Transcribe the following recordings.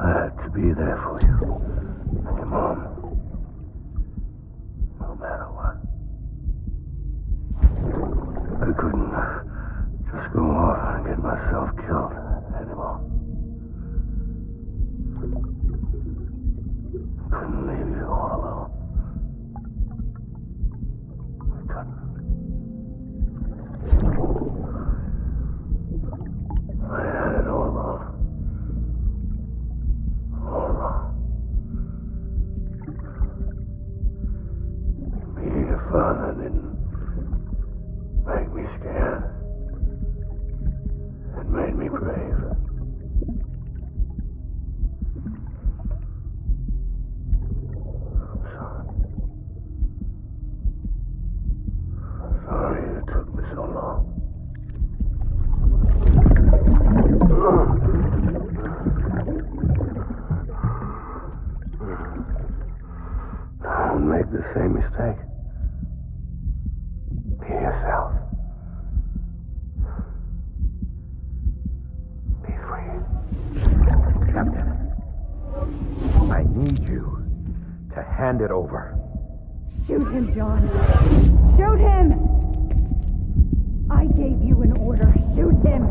I had to be there for you. And your mom. No matter what. I couldn't just go off and get myself killed anymore. Couldn't leave you all alone. I couldn't. I had it all wrong. All wrong. Being a father didn't make me scared. It made me brave. I'm sorry. I'm sorry it took me so long. Don't make the same mistake. Be yourself. Be free. Captain, I need you to hand it over. Shoot him, John. Shoot him! I gave you an order. Shoot him!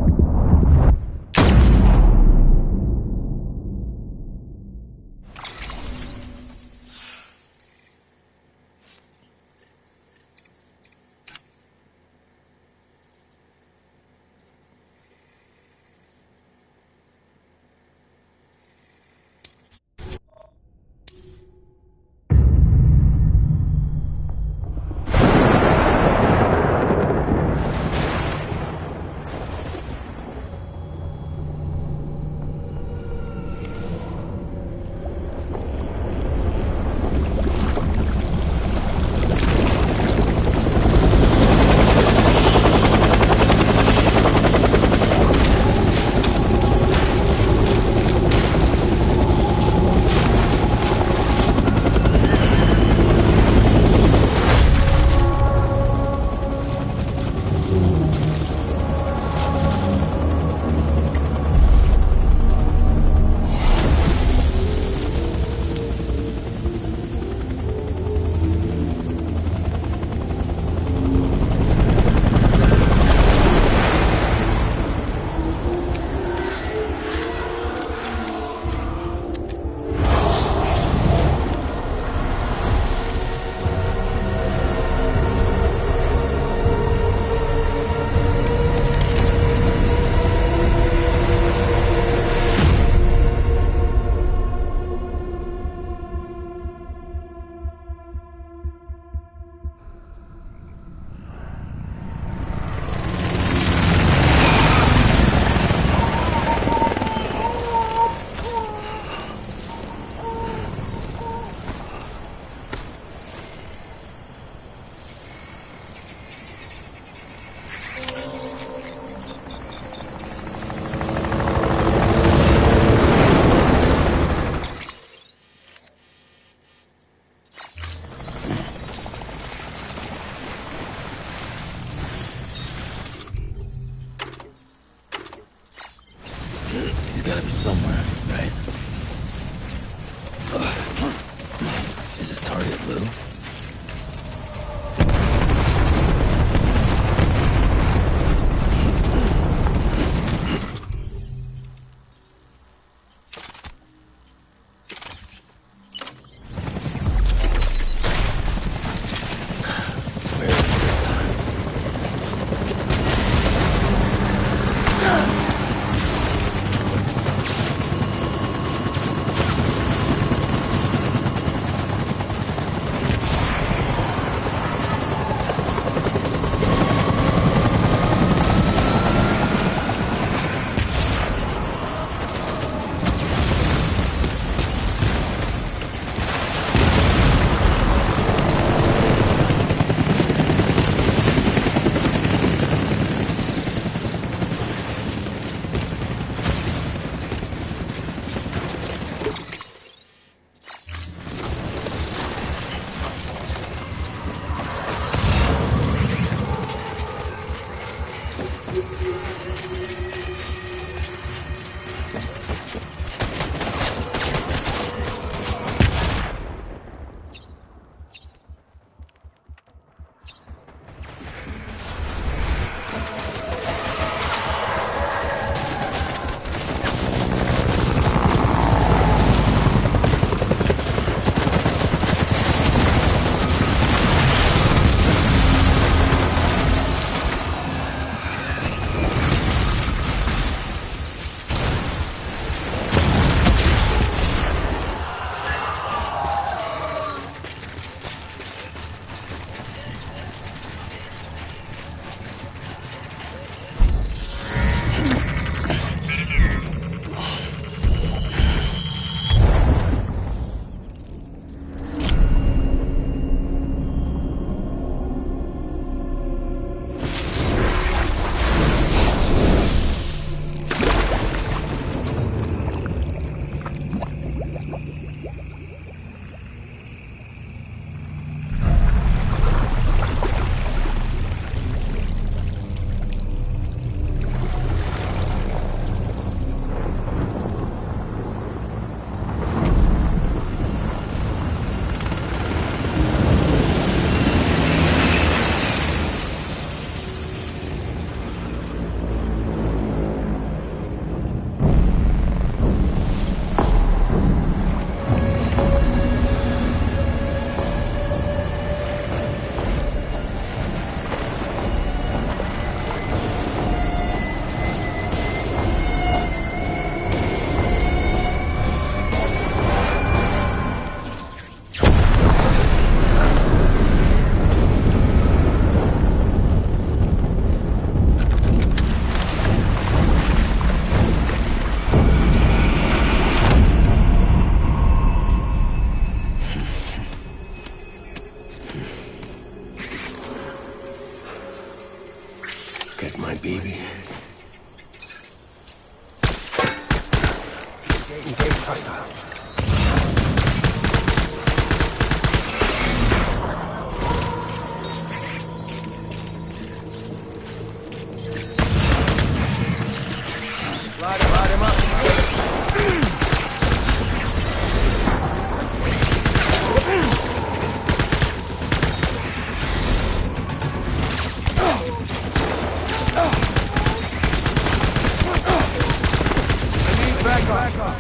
Gotta be somewhere, right? Is his target blue? Engage hostile. Light him up. Back up.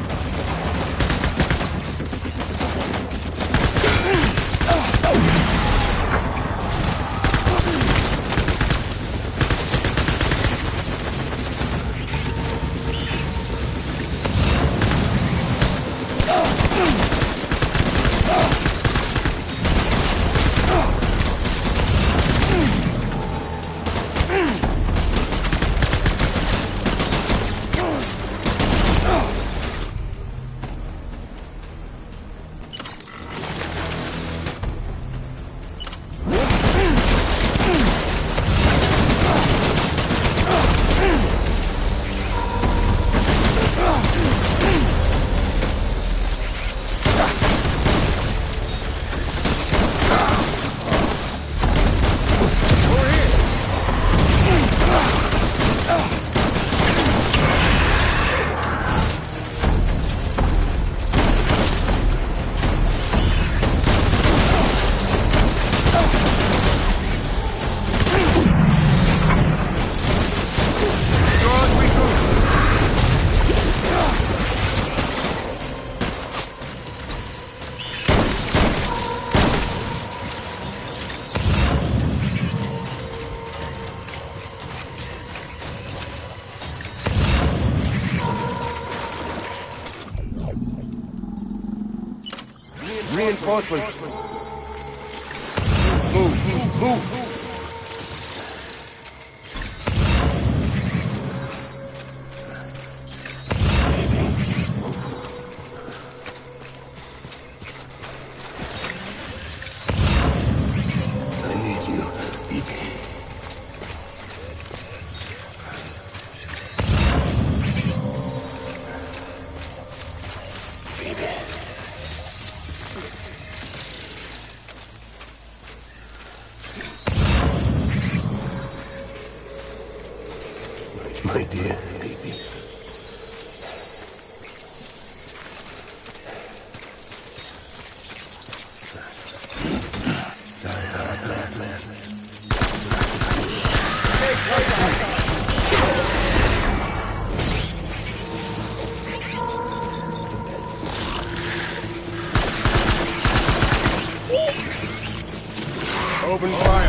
Reinforcements. Move. I need you, baby. My dear baby. Die hard, man. Open fire.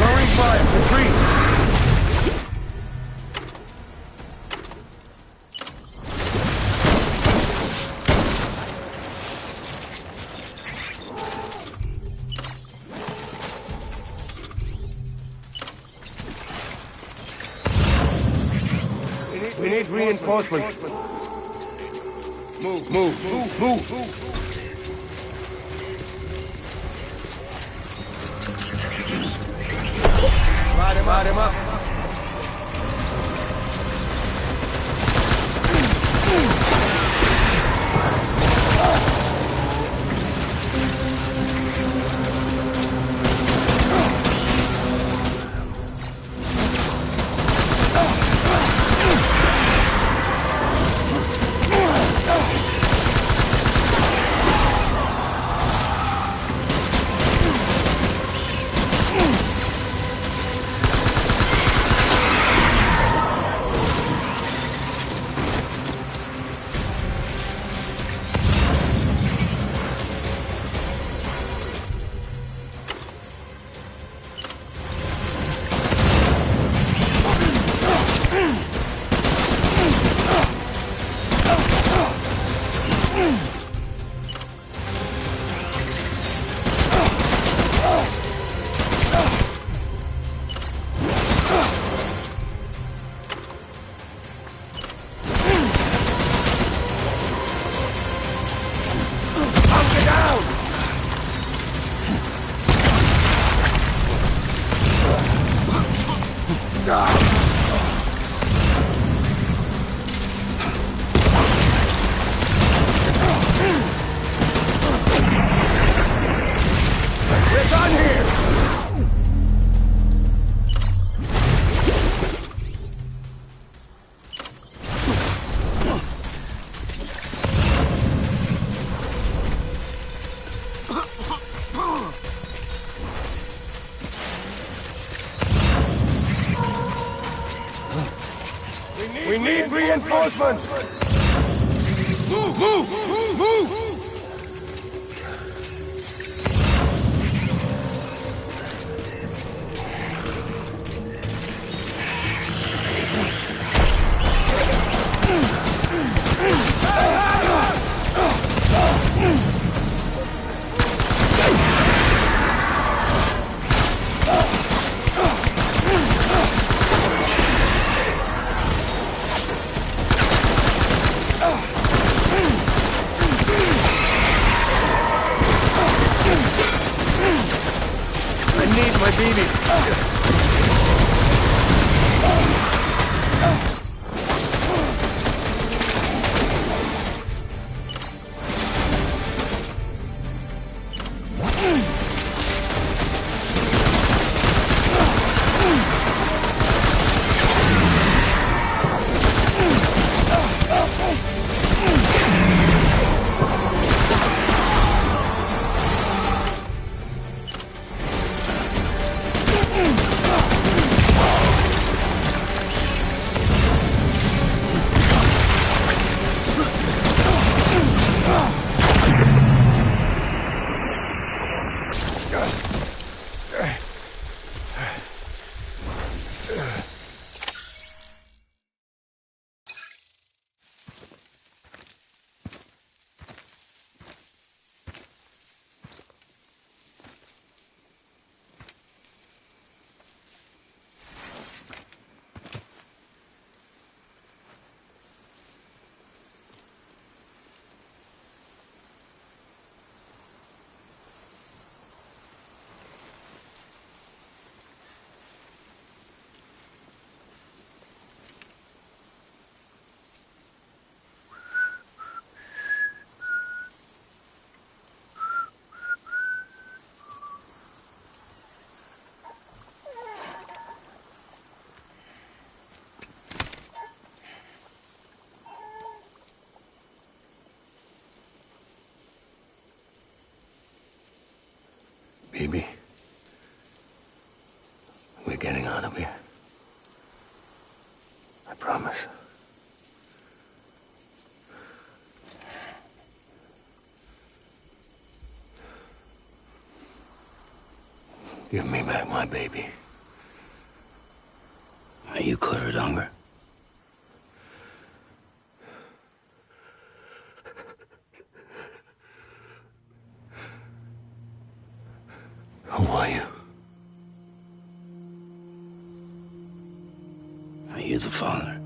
Throwing fire, retreat! We need reinforcements. Move. Light him up. We need reinforcements! Move! Move! Move! Baby, we're getting out of here. I promise. Give me back my baby. Are you cleared, Unger? Who are you? Are you the father?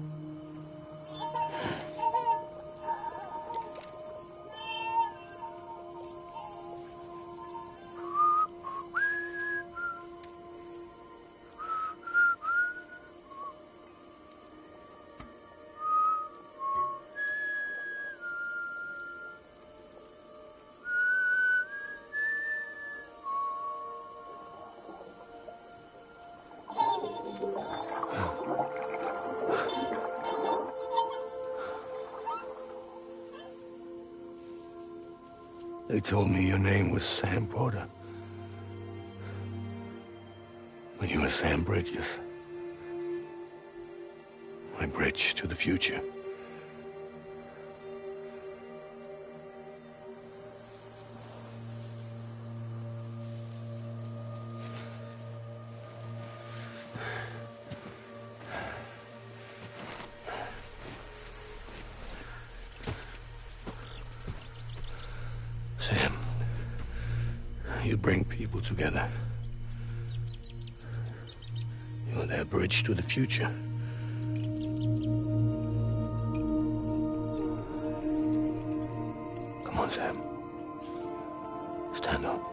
They told me your name was Sam Porter. But you were Sam Bridges. My bridge to the future. Sam, you bring people together. You're their bridge to the future. Come on, Sam. Stand up.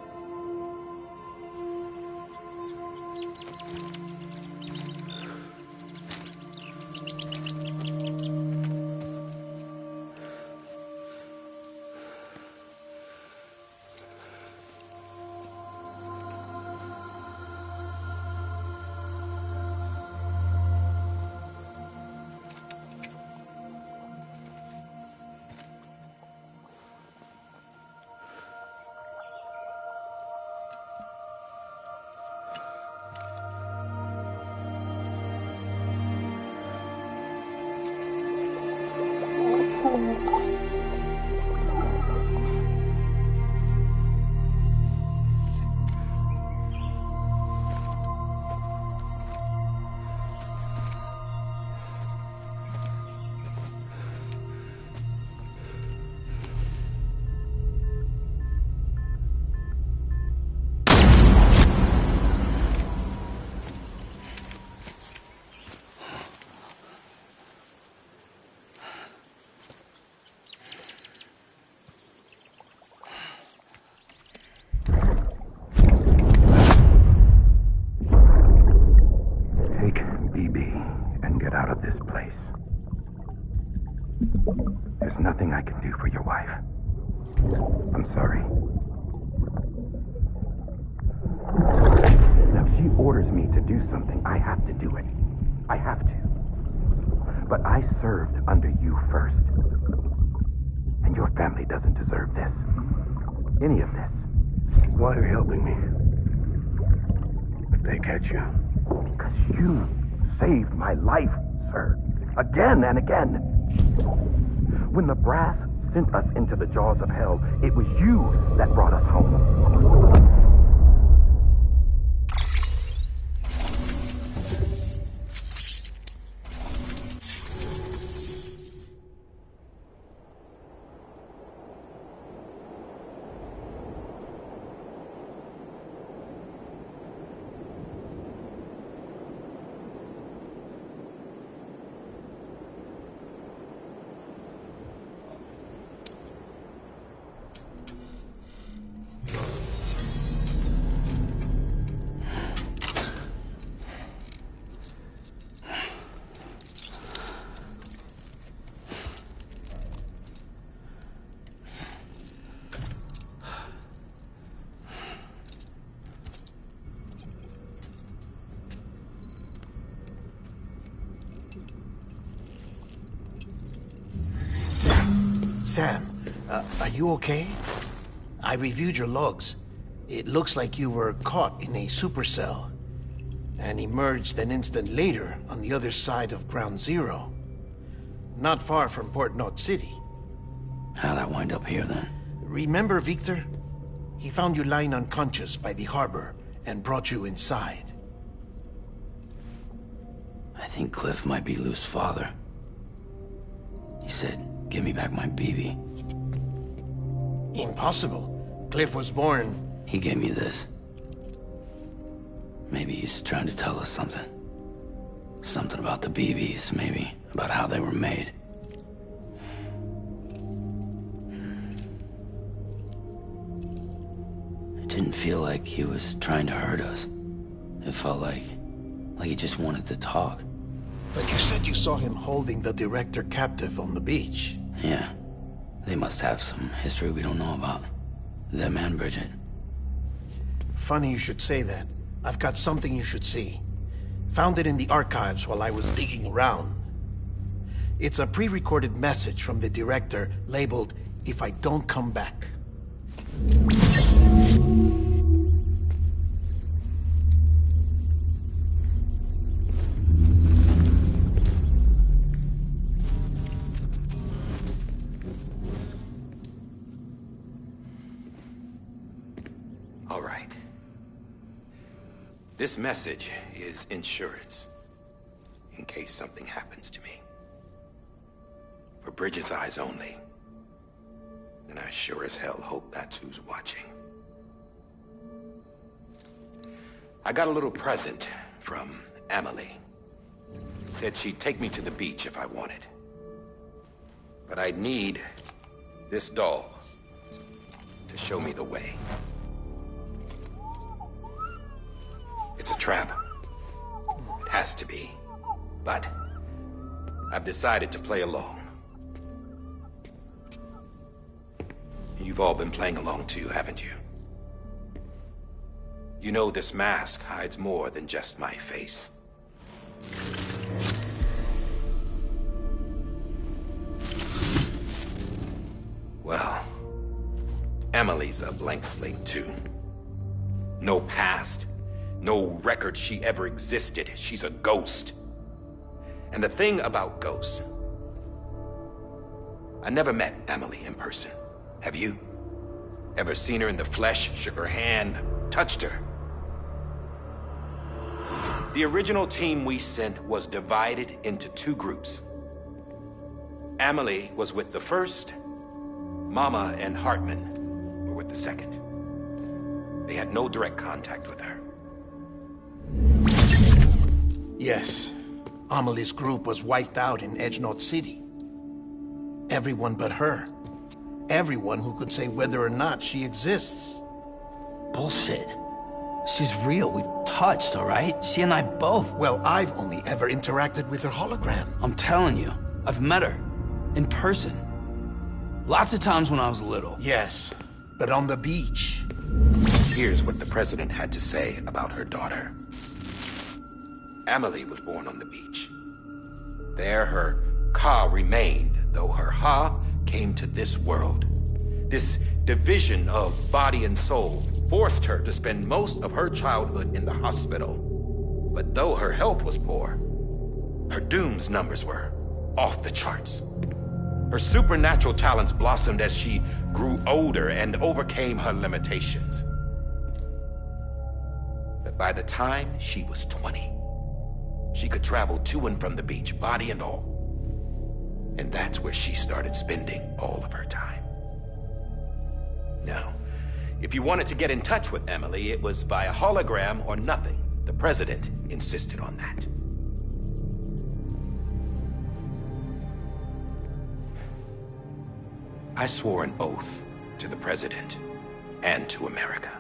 served under you first. And your family doesn't deserve this. Any of this. Why are you helping me? If they catch you. Because you saved my life, sir. Again and again. When the brass sent us into the jaws of hell, it was you that brought us home. Sam, are you okay? I reviewed your logs. It looks like you were caught in a supercell and emerged an instant later on the other side of Ground Zero. Not far from Port Knot City. How'd I wind up here then? Remember Victor? He found you lying unconscious by the harbor and brought you inside. I think Cliff might be Lou's father. He said, give me back my BB. Impossible. Cliff was born... He gave me this. Maybe he's trying to tell us something. Something about the BBs, maybe. About how they were made. It didn't feel like he was trying to hurt us. It felt like he just wanted to talk. But you said you saw him holding the director captive on the beach. Yeah. They must have some history we don't know about. Them and Bridget. Funny you should say that. I've got something you should see. Found it in the archives while I was digging around. It's a pre-recorded message from the director labeled, "If I don't come back." All right. This message is insurance, in case something happens to me. For Bridget's eyes only. And I sure as hell hope that's who's watching. I got a little present from Emily. Said she'd take me to the beach if I wanted. But I'd need this doll to show me the way. It's a trap. It has to be. But I've decided to play along. You've all been playing along too, haven't you? You know this mask hides more than just my face. Well, Emily's a blank slate too. No past. No record she ever existed. She's a ghost. And the thing about ghosts... I never met Emily in person. Have you? Ever seen her in the flesh, shook her hand, touched her? The original team we sent was divided into two groups. Emily was with the first. Mama and Hartman were with the second. They had no direct contact with her. Yes. Amelie's group was wiped out in Edge Knot City. Everyone but her. Everyone who could say whether or not she exists. Bullshit. She's real. We've touched, all right? She and I both. Well, I've only ever interacted with her hologram. I'm telling you, I've met her. In person. Lots of times when I was little. Yes, but on the beach. Here's what the president had to say about her daughter. Emily was born on the beach. There, her Ka remained, though her Ha came to this world. This division of body and soul forced her to spend most of her childhood in the hospital. But though her health was poor, her Doom's numbers were off the charts. Her supernatural talents blossomed as she grew older and overcame her limitations. But by the time she was 20, she could travel to and from the beach, body and all. And that's where she started spending all of her time. Now, if you wanted to get in touch with Emily, it was via hologram or nothing. The president insisted on that. I swore an oath to the president and to America.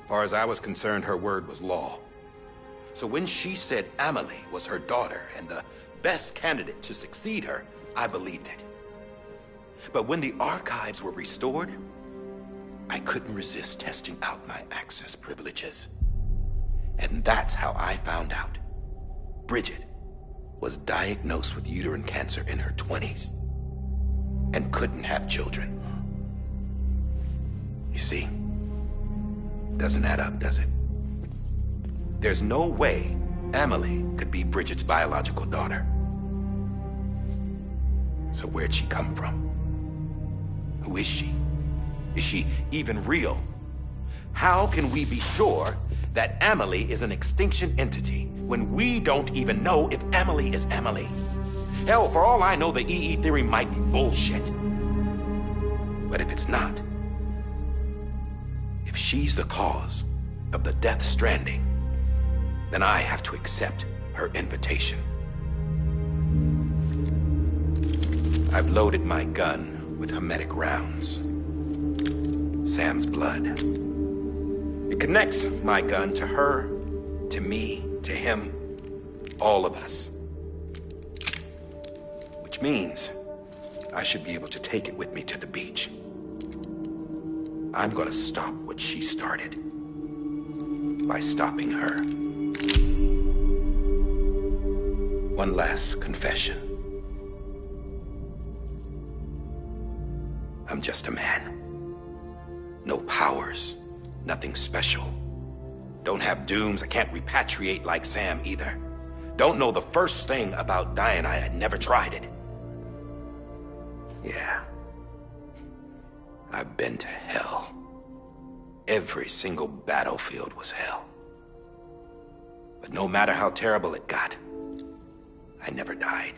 As far as I was concerned, her word was law. So when she said Amelie was her daughter and the best candidate to succeed her, I believed it. But when the archives were restored, I couldn't resist testing out my access privileges. And that's how I found out Bridget was diagnosed with uterine cancer in her 20s and couldn't have children. You see, doesn't add up, does it? There's no way Amelie could be Bridget's biological daughter. So where'd she come from? Who is she? Is she even real? How can we be sure that Amelie is an extinction entity when we don't even know if Amelie is Amelie? Hell, for all I know, the EE theory might be bullshit. But if it's not, if she's the cause of the Death Stranding, then I have to accept her invitation. I've loaded my gun with hermetic rounds. Sam's blood. It connects my gun to her, to me, to him, all of us. Which means I should be able to take it with me to the beach. I'm gonna stop what she started by stopping her. One last confession. I'm just a man. No powers, nothing special. Don't have dooms, I can't repatriate like Sam either. Don't know the first thing about dying, I had never tried it. Yeah. I've been to hell. Every single battlefield was hell. But no matter how terrible it got, I never died.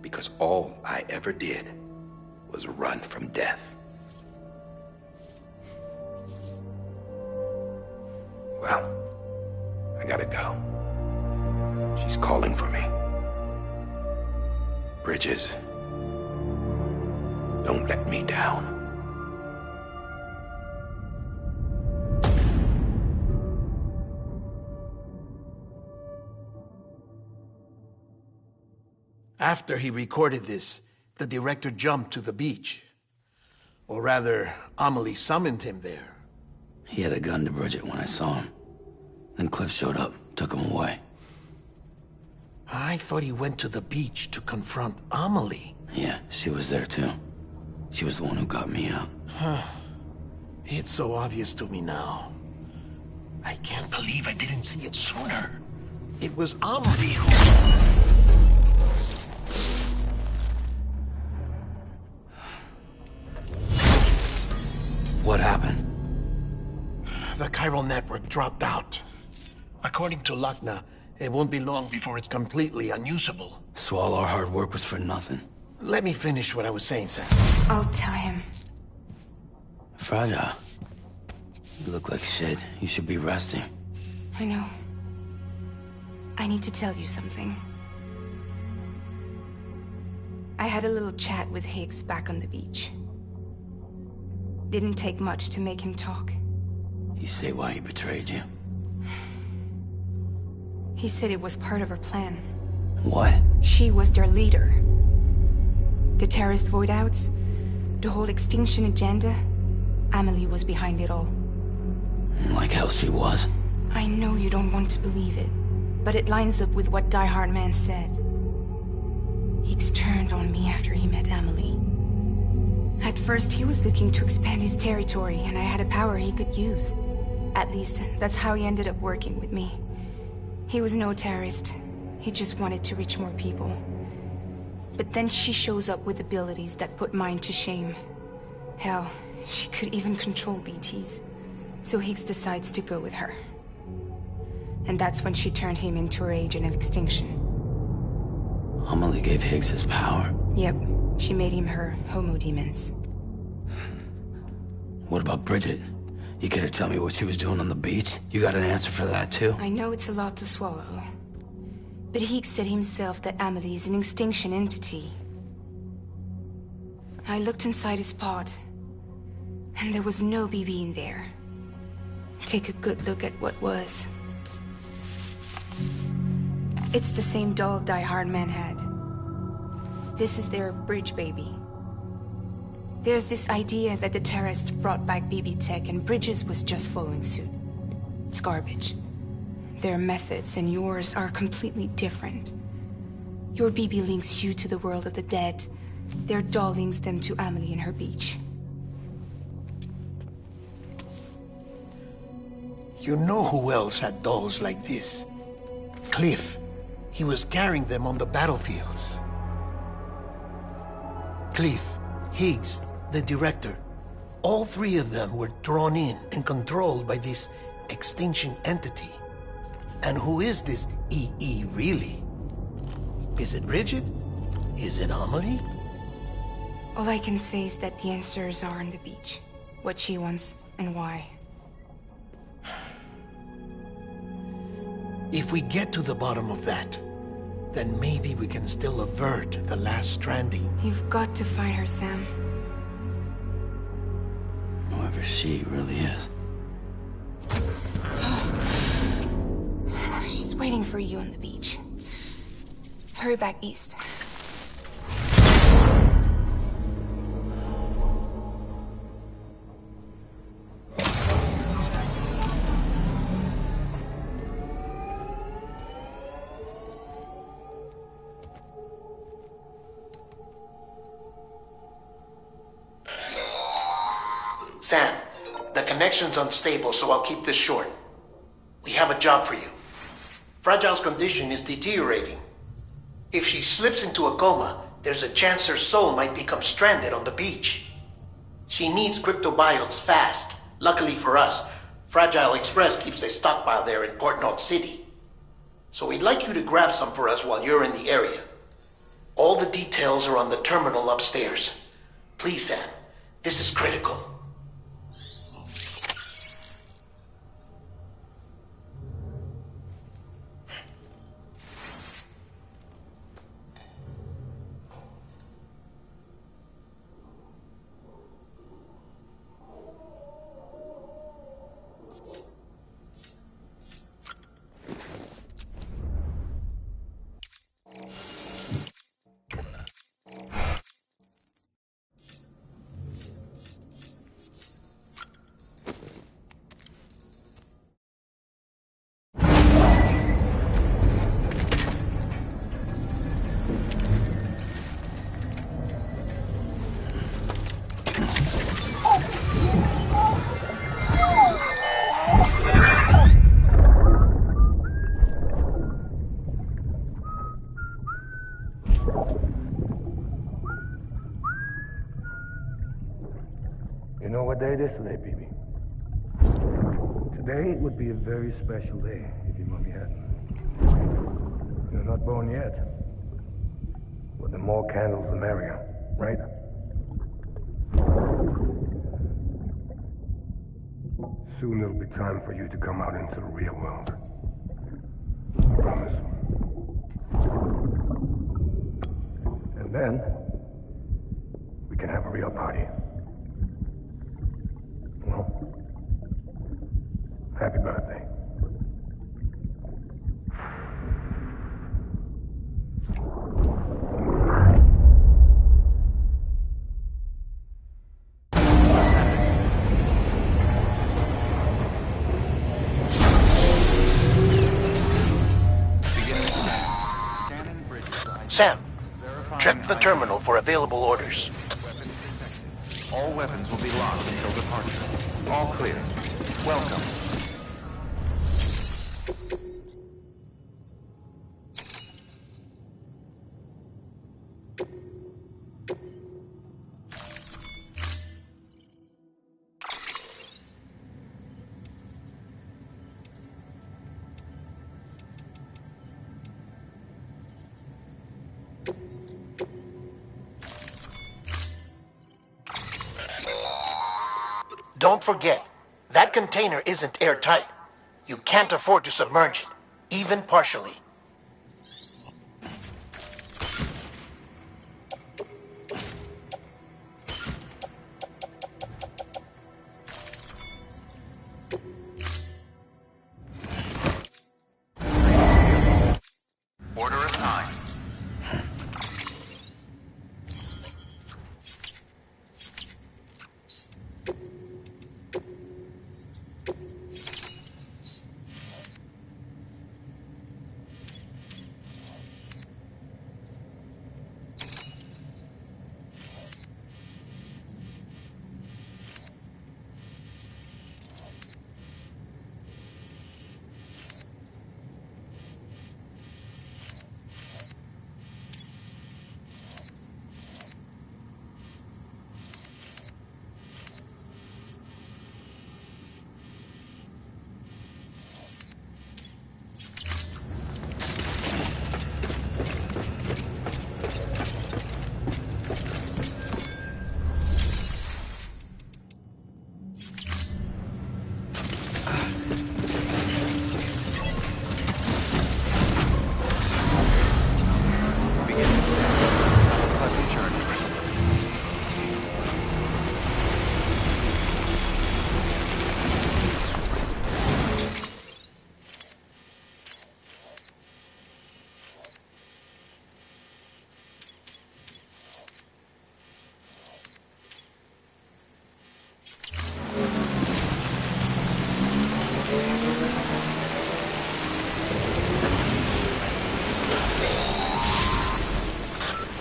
Because all I ever did was run from death. Well, I gotta go. She's calling for me. Bridges, don't let me down. After he recorded this, the director jumped to the beach. Or rather, Amelie summoned him there. He had a gun to Bridget when I saw him. Then Cliff showed up, took him away. I thought he went to the beach to confront Amelie. Yeah, she was there too. She was the one who got me out. It's so obvious to me now. I can't believe I didn't see it sooner. It was Amelie who... What happened? The chiral network dropped out. According to Luckna, it won't be long before it's completely unusable. So all our hard work was for nothing. Let me finish what I was saying, Sam. I'll tell him. Fragile. You look like shit. You should be resting. I know. I need to tell you something. I had a little chat with Higgs back on the beach. Didn't take much to make him talk. You say why he betrayed you? He said it was part of her plan. What? She was their leader. The terrorist void outs, the whole extinction agenda, Amelie was behind it all. Like hell she was. I know you don't want to believe it, but it lines up with what Die Hard Man said. Higgs turned on me after he met Amelie. At first, he was looking to expand his territory, and I had a power he could use. At least, that's how he ended up working with me. He was no terrorist. He just wanted to reach more people. But then she shows up with abilities that put mine to shame. Hell, she could even control BTs. So Higgs decides to go with her. And that's when she turned him into her agent of extinction. Amelie gave Higgs his power? Yep, she made him her homo demons. What about Bridget? You care to tell me what she was doing on the beach? You got an answer for that too? I know it's a lot to swallow. But Higgs said himself that Amelie is an extinction entity. I looked inside his pod, and there was no BB in there. Take a good look at what was. It's the same doll Die Hard Man had. This is their bridge baby. There's this idea that the terrorists brought back BB tech and Bridges was just following suit. It's garbage. Their methods and yours are completely different. Your BB links you to the world of the dead. Their doll links them to Amelie and her beach. You know who else had dolls like this? Cliff. He was carrying them on the battlefields. Cliff, Higgs, the director. All three of them were drawn in and controlled by this extinction entity. And who is this EE really? Is it Bridget? Is it Amelie? All I can say is that the answers are on the beach. What she wants and why. If we get to the bottom of that, then maybe we can still avert the last stranding. You've got to find her, Sam. Whoever she really is. She's waiting for you on the beach. Hurry back east. Sam, the connection's unstable, so I'll keep this short. We have a job for you. Fragile's condition is deteriorating. If she slips into a coma, there's a chance her soul might become stranded on the beach. She needs cryptobiotes fast. Luckily for us, Fragile Express keeps a stockpile there in Port North City. So we'd like you to grab some for us while you're in the area. All the details are on the terminal upstairs. Please, Sam, this is critical. You know what day it is today, BB? Today would be a very special day if your mommy hadn't. You're not born yet. But the more candles, the merrier, right? Soon it'll be time for you to come out into the real world. I promise. And then, we can have a real party. Well, happy birthday. Sam, Check the terminal for available orders. All weapons will be locked until departure. All clear. Welcome. Don't forget, that container isn't airtight. You can't afford to submerge it, even partially. Order assigned.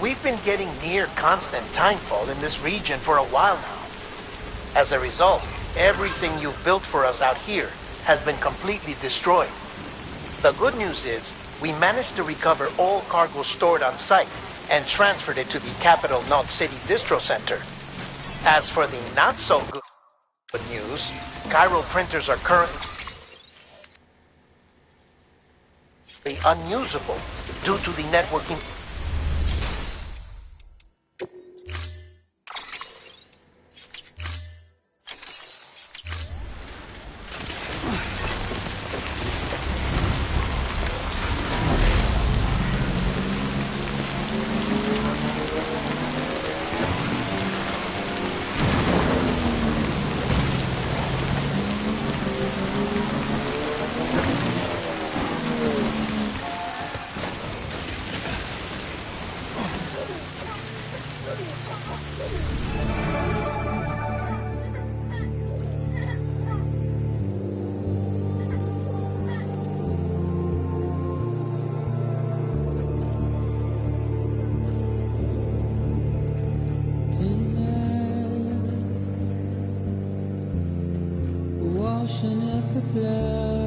We've been getting near constant timefall in this region for a while now. As a result, everything you've built for us out here has been completely destroyed. The good news is, we managed to recover all cargo stored on site and transferred it to the capital Knot City Distro Center. As for the not so good news, chiral printers are currently unusable due to the networking. Washing up the blood.